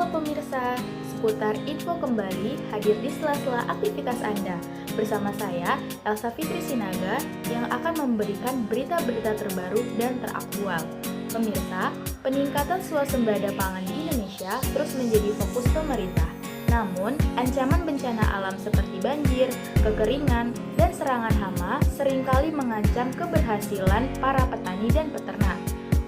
Halo pemirsa, seputar info kembali hadir di sela-sela aktivitas Anda. Bersama saya, Elsa Fitri Sinaga, yang akan memberikan berita-berita terbaru dan teraktual. Pemirsa, peningkatan swasembada pangan di Indonesia terus menjadi fokus pemerintah. Namun, ancaman bencana alam seperti banjir, kekeringan, dan serangan hama seringkali mengancam keberhasilan para petani dan peternak.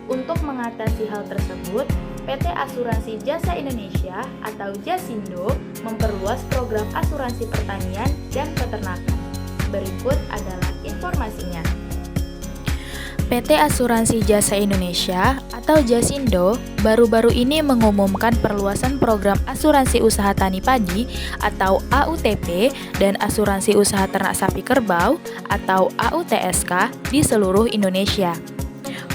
Untuk mengatasi hal tersebut, PT Asuransi Jasa Indonesia atau Jasindo memperluas program asuransi pertanian dan peternakan. Berikut adalah informasinya. PT Asuransi Jasa Indonesia atau Jasindo baru-baru ini mengumumkan perluasan program asuransi usaha tani padi atau AUTP dan asuransi usaha ternak sapi kerbau atau AUTSK di seluruh Indonesia.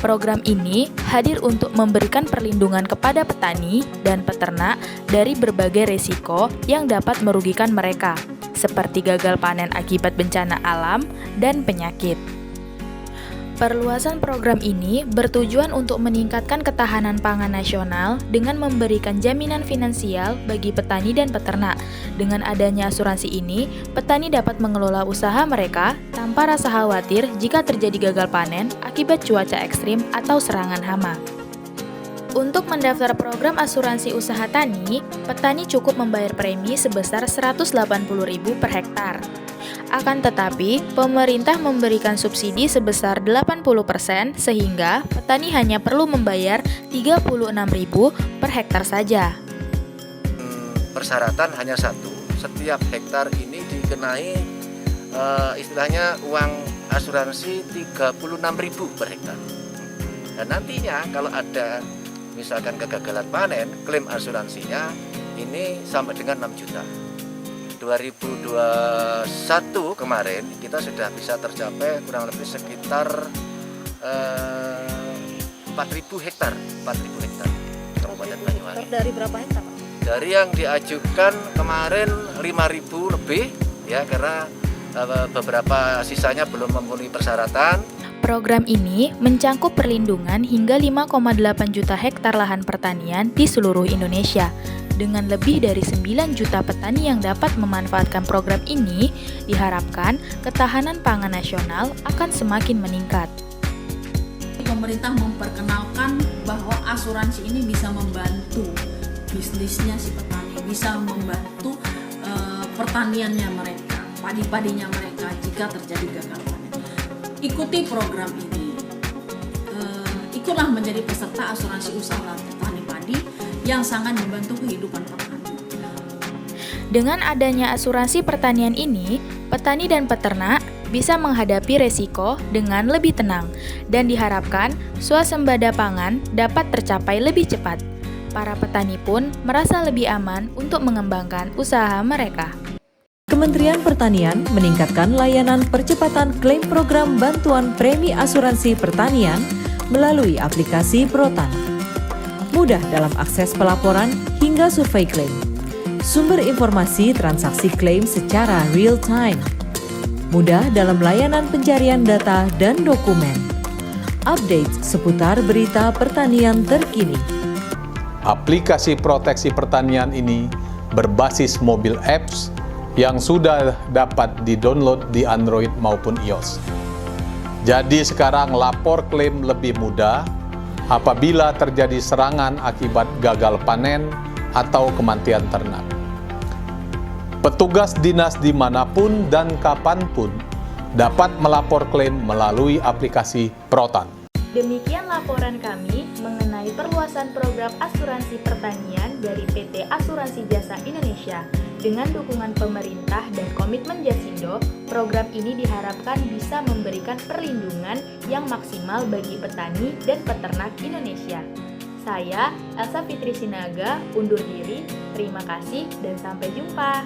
Program ini hadir untuk memberikan perlindungan kepada petani dan peternak dari berbagai risiko yang dapat merugikan mereka, seperti gagal panen akibat bencana alam dan penyakit. Perluasan program ini bertujuan untuk meningkatkan ketahanan pangan nasional dengan memberikan jaminan finansial bagi petani dan peternak. Dengan adanya asuransi ini, petani dapat mengelola usaha mereka tanpa rasa khawatir jika terjadi gagal panen akibat cuaca ekstrim atau serangan hama. Untuk mendaftar program asuransi usaha tani, petani cukup membayar premi sebesar Rp180.000 per hektar. Akan tetapi, pemerintah memberikan subsidi sebesar 80% sehingga petani hanya perlu membayar Rp36.000 per hektar saja. Persyaratan hanya satu, setiap hektar ini dikenai istilahnya uang asuransi Rp36.000 per hektar. Dan nantinya kalau ada misalkan kegagalan panen, klaim asuransinya ini sampai dengan 6 juta. 2021 kemarin kita sudah bisa tercapai kurang lebih sekitar 4.000 hektar Kabupaten Banyuwangi. Dari berapa hektar, Pak? Dari yang diajukan kemarin 5.000 lebih ya, karena beberapa sisanya belum memenuhi persyaratan. Program ini mencangkup perlindungan hingga 5,8 juta hektar lahan pertanian di seluruh Indonesia. Dengan lebih dari 9 juta petani yang dapat memanfaatkan program ini, diharapkan ketahanan pangan nasional akan semakin meningkat. Pemerintah memperkenalkan bahwa asuransi ini bisa membantu bisnisnya si petani, bisa membantu pertaniannya mereka, padi-padinya mereka jika terjadi gagal panen. Ikuti program ini, ikutlah menjadi peserta asuransi usaha petani padi yang sangat membantu kehidupan petani. Dengan adanya asuransi pertanian ini, petani dan peternak bisa menghadapi resiko dengan lebih tenang dan diharapkan swasembada pangan dapat tercapai lebih cepat. Para petani pun merasa lebih aman untuk mengembangkan usaha mereka. Kementerian Pertanian meningkatkan layanan percepatan klaim program bantuan premi asuransi pertanian melalui aplikasi Protan. Mudah dalam akses pelaporan hingga survei klaim. Sumber informasi transaksi klaim secara real time. Mudah dalam layanan pencarian data dan dokumen. Update seputar berita pertanian terkini. Aplikasi proteksi pertanian ini berbasis mobile apps yang sudah dapat di-download di Android maupun iOS. Jadi sekarang lapor klaim lebih mudah apabila terjadi serangan akibat gagal panen atau kematian ternak. Petugas dinas dimanapun dan kapanpun dapat melapor klaim melalui aplikasi Protan. Demikian laporan kami mengenai perluasan program asuransi pertanian dari PT Asuransi Jasa Indonesia. Dengan dukungan pemerintah dan komitmen Jasindo, program ini diharapkan bisa memberikan perlindungan yang maksimal bagi petani dan peternak Indonesia. Saya, Elsa Fitri Sinaga, undur diri. Terima kasih dan sampai jumpa.